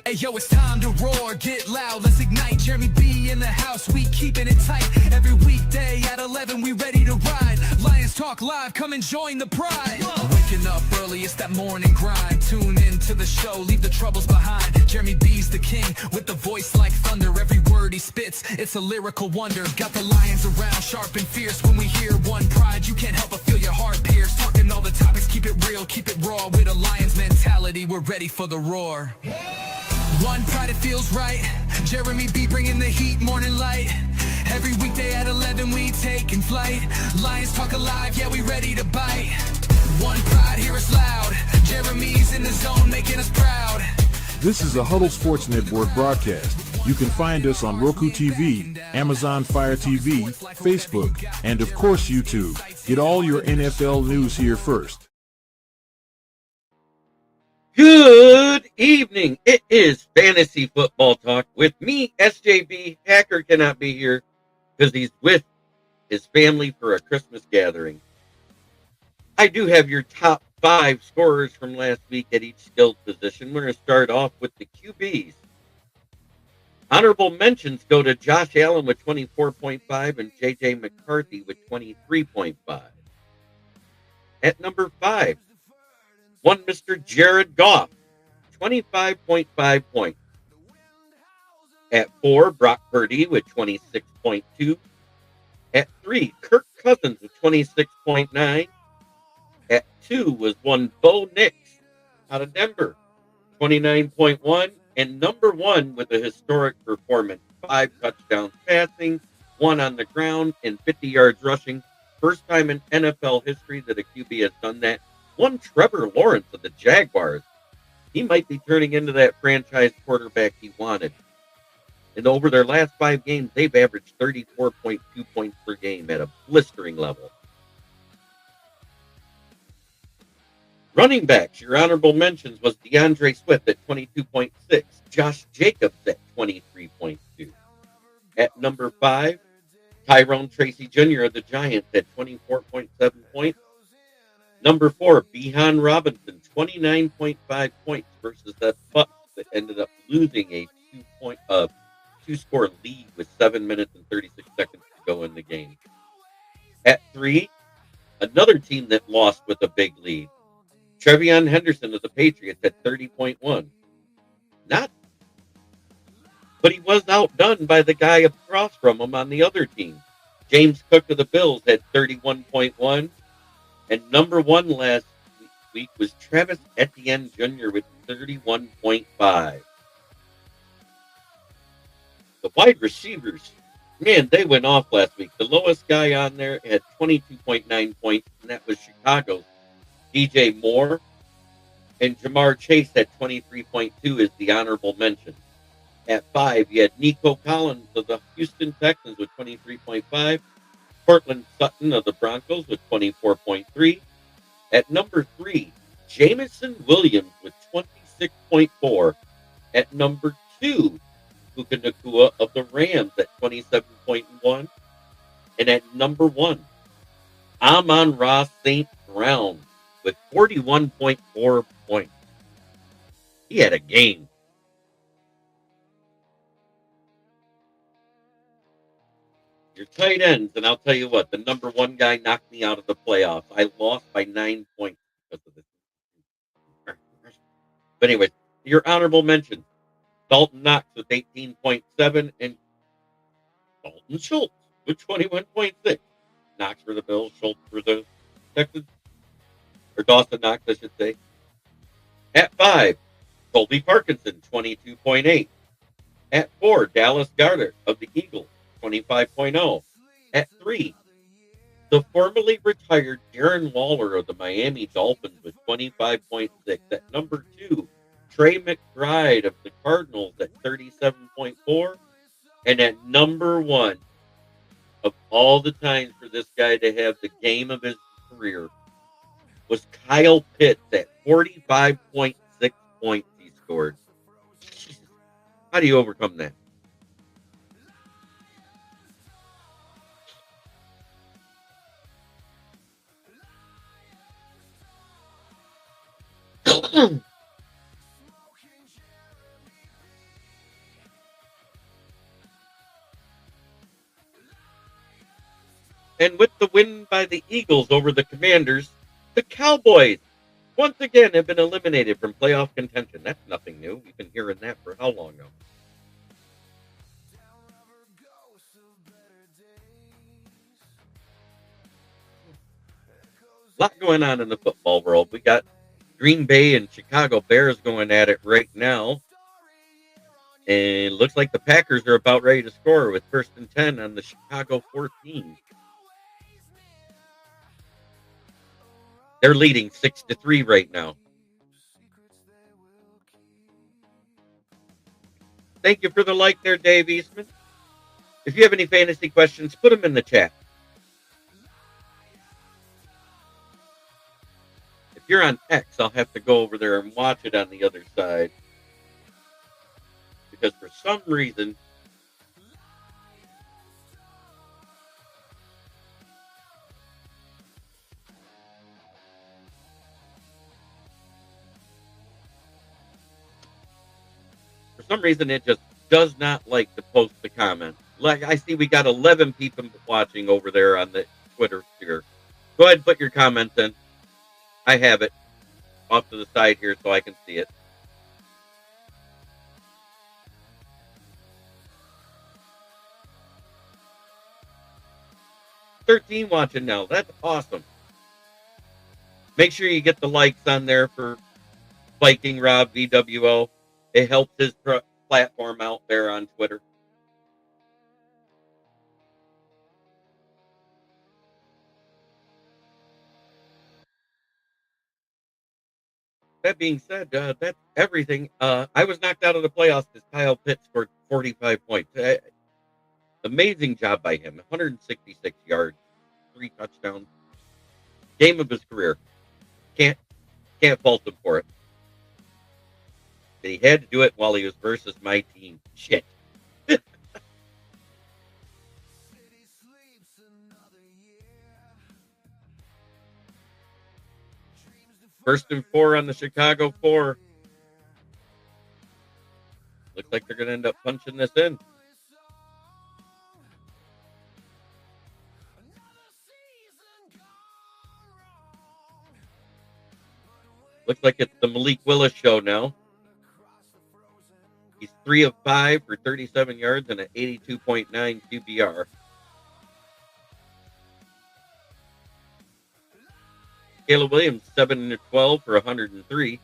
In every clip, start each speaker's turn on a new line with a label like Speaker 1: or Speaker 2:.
Speaker 1: Hey yo, it's time to roar, get loud, let's ignite. Jeremy B in the house, we keeping it tight. Every weekday at 11, we ready to ride. Lions Talk Live, come and join the pride. Waking up early, it's that morning grind. Tune in to the show, leave the troubles behind. Jeremy B's the king, with the voice like thunder. Every word he spits, it's a lyrical wonder. Got the lions around, sharp and fierce. When we hear one pride, you can't help but feel your heart pierce. Talking all the topics, keep it real, keep it raw. With a lion's mentality, we're ready for the roar. One pride, it feels right. Jeremy B bringing the heat, morning light. Every weekday at 11, we taking flight. Lions Talk Alive, yeah, we ready to bite. One pride, hear us loud. Jeremy's in the zone, making us proud.
Speaker 2: This is a Huddle Sports Network broadcast. You can find us on Roku TV, Amazon Fire TV, Facebook, and of course YouTube. Get all your NFL news here first.
Speaker 3: Good evening. It is Fantasy Football Talk with me, SJB. Haacker cannot be here because he's with his family for a Christmas gathering. I do have your top 5 scorers from last week at each skilled position. We're going to start off with the QBs. Honorable mentions go to Josh Allen with 24.5 and J.J. McCarthy with 23.5. At number 5, one Mr. Jared Goff, 25.5 points. At 4, Brock Purdy with 26.2. At 3, Kirk Cousins with 26.9. At 2 was one Bo Nix out of Denver, 29.1. And number 1 with a historic performance, 5 touchdowns passing, 1 on the ground, and 50 yards rushing. First time in NFL history that a QB has done that. One Trevor Lawrence of the Jaguars. He might be turning into that franchise quarterback he wanted. And over their last 5 games, they've averaged 34.2 points per game at a blistering level. Running backs, your honorable mentions was DeAndre Swift at 22.6, Josh Jacobs at 23.2. At number 5, Tyrone Tracy Jr. of the Giants at 24.7 points. Number 4, Bijan Robinson, 29.5 points versus the Bucs that ended up losing a 2-score lead with 7 minutes and 36 seconds to go in the game. At 3, another team that lost with a big lead, Trevion Henderson of the Patriots at 30.1. But he was outdone by the guy across from him on the other team. James Cook of the Bills had 31.1. And number 1 last week was Travis Etienne Jr. with 31.5. The wide receivers, man, they went off last week. The lowest guy on there had 22.9 points, and that was Chicago's DJ Moore. And Jamar Chase at 23.2 is the honorable mention. At 5, you had Nico Collins of the Houston Texans with 23.5. Cortland Sutton of the Broncos with 24.3. At number 3, Jamison Williams with 26.4. At number 2, Puka Nacua of the Rams at 27.1. And at number 1, Amon-Ra St. Brown with 41.4 points. He had a game. Your tight ends, and I'll tell you what, the number 1 guy knocked me out of the playoffs. I lost by 9 points because of this. But anyway, your honorable mentions, Dalton Knox with 18.7 and Dalton Schultz with 21.6. Knox for the Bills, Schultz for the Texans, or Dawson Knox, I should say. At 5, Colby Parkinson, 22.8. At 4, Dallas Goedert of the Eagles, 25.0. At 3, the formerly retired Darren Waller of the Miami Dolphins with 25.6. At number 2, Trey McBride of the Cardinals at 37.4. And at number 1, of all the times for this guy to have the game of his career, was Kyle Pitts at 45.6 points he scored. How do you overcome that? And with the win by the Eagles over the Commanders, the Cowboys once again have been eliminated from playoff contention. That's nothing new. We've been hearing that for how long now? A lot going on in the football world. We got Green Bay and Chicago Bears going at it right now. And it looks like the Packers are about ready to score with 1st and 10 on the Chicago 14. They're leading 6-3 right now. Thank you for the like there, Dave Eastman. If you have any fantasy questions, put them in the chat. If you're on X, I'll have to go over there and watch it on the other side. Because for some reason, it just does not like to post the comments. Like I see we got 11 people watching over there on the Twitter sphere. Go ahead and put your comments in. I have it off to the side here so I can see it. $13 watching now. That's awesome. Make sure you get the likes on there for Viking Rob VWO. It helps his platform out there on Twitter. That being said, that's everything. I was knocked out of the playoffs because Kyle Pitts scored 45 points. Amazing job by him. 166 yards, 3 touchdowns. Game of his career. Can't fault him for it. He had to do it while he was versus my team. Shit. 1st and 4 on the Chicago 4. Looks like they're going to end up punching this in. Looks like it's the Malik Willis show now. He's 3 of 5 for 37 yards and an 82.9 QBR. Caleb Williams, 7 of 12 for 103.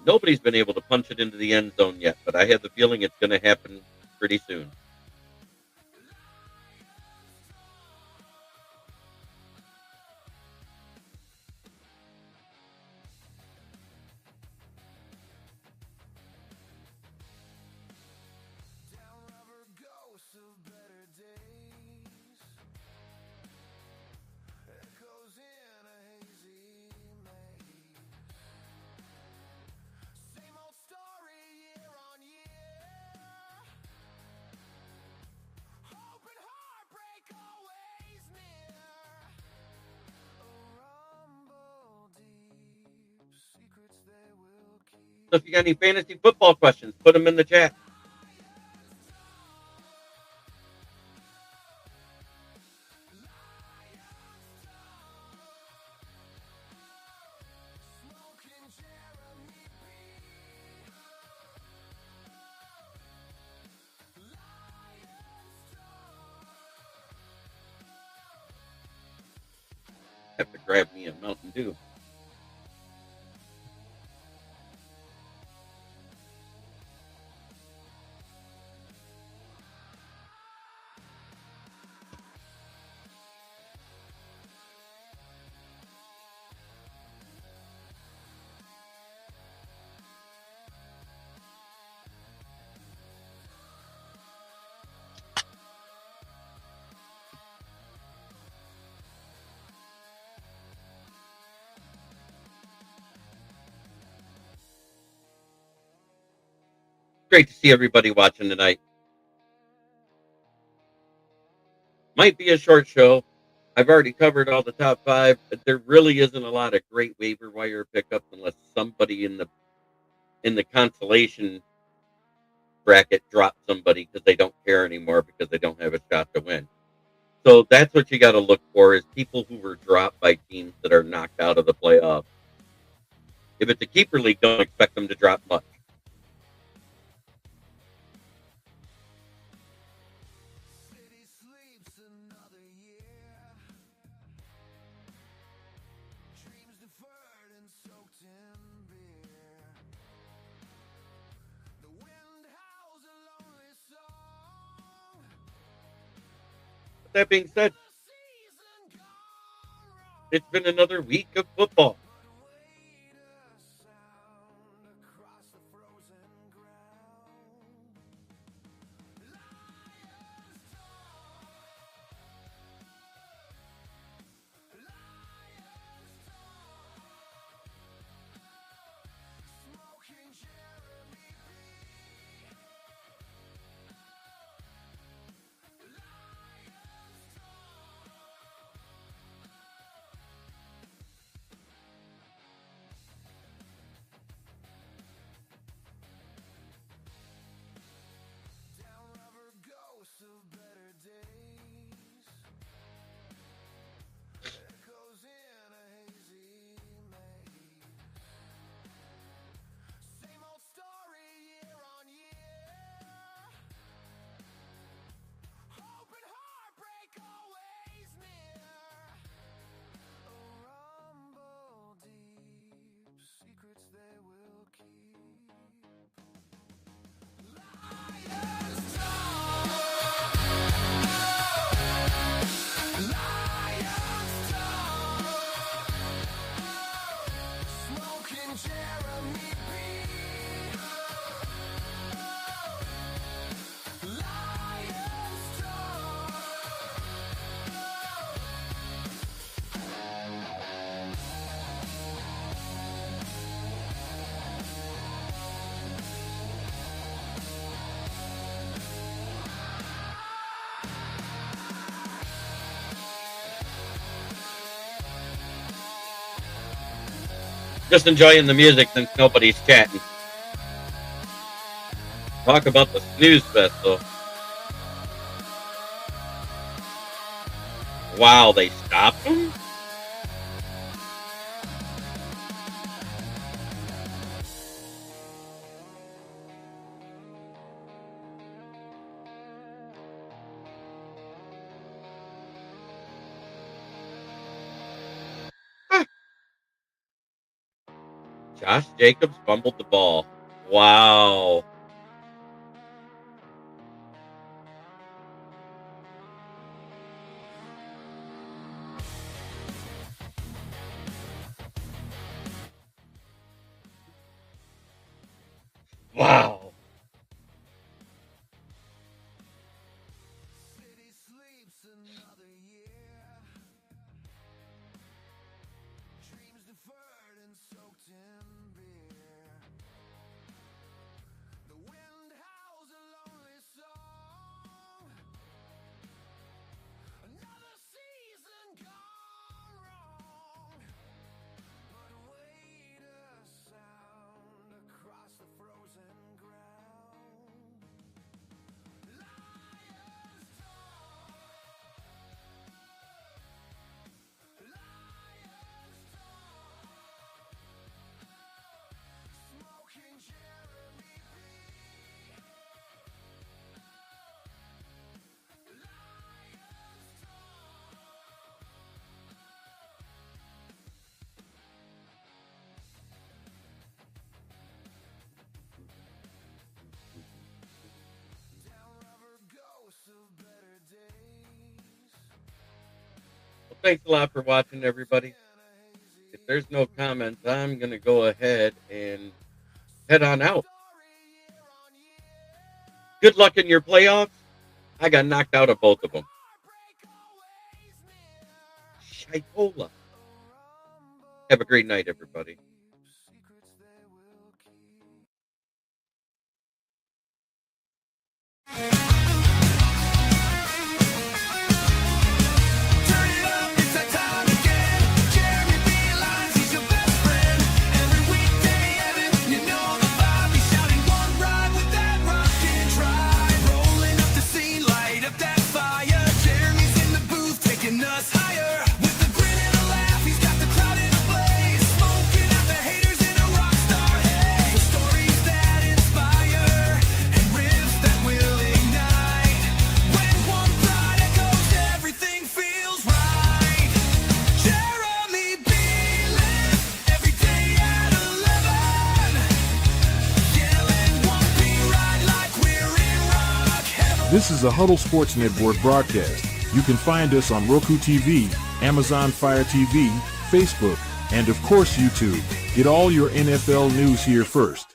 Speaker 3: Nobody's been able to punch it into the end zone yet, but I have the feeling it's going to happen pretty soon. So if you got any fantasy football questions, put them in the chat. Have to grab me a Mountain Dew. Great to see everybody watching tonight. Might be a short show. I've already covered all the top 5, but there really isn't a lot of great waiver wire pickups unless somebody in the consolation bracket drops somebody because they don't care anymore because they don't have a shot to win. So that's what you got to look for is people who were dropped by teams that are knocked out of the playoffs. If it's a keeper league, don't expect them to drop much. That being said, it's been another week of football. Just enjoying the music since nobody's chatting. Talk about the snooze fest, though. Wow, they stopped him? Josh Jacobs fumbled the ball. Wow. Wow. Thanks a lot for watching, everybody. If there's no comments, I'm going to go ahead and head on out. Good luck in your playoffs. I got knocked out of both of them. Shitola. Have a great night, everybody.
Speaker 1: In the booth.
Speaker 2: This is a Huddle Sports Network broadcast. You can find us on Roku TV, Amazon Fire TV, Facebook, and of course YouTube. Get all your NFL news here first.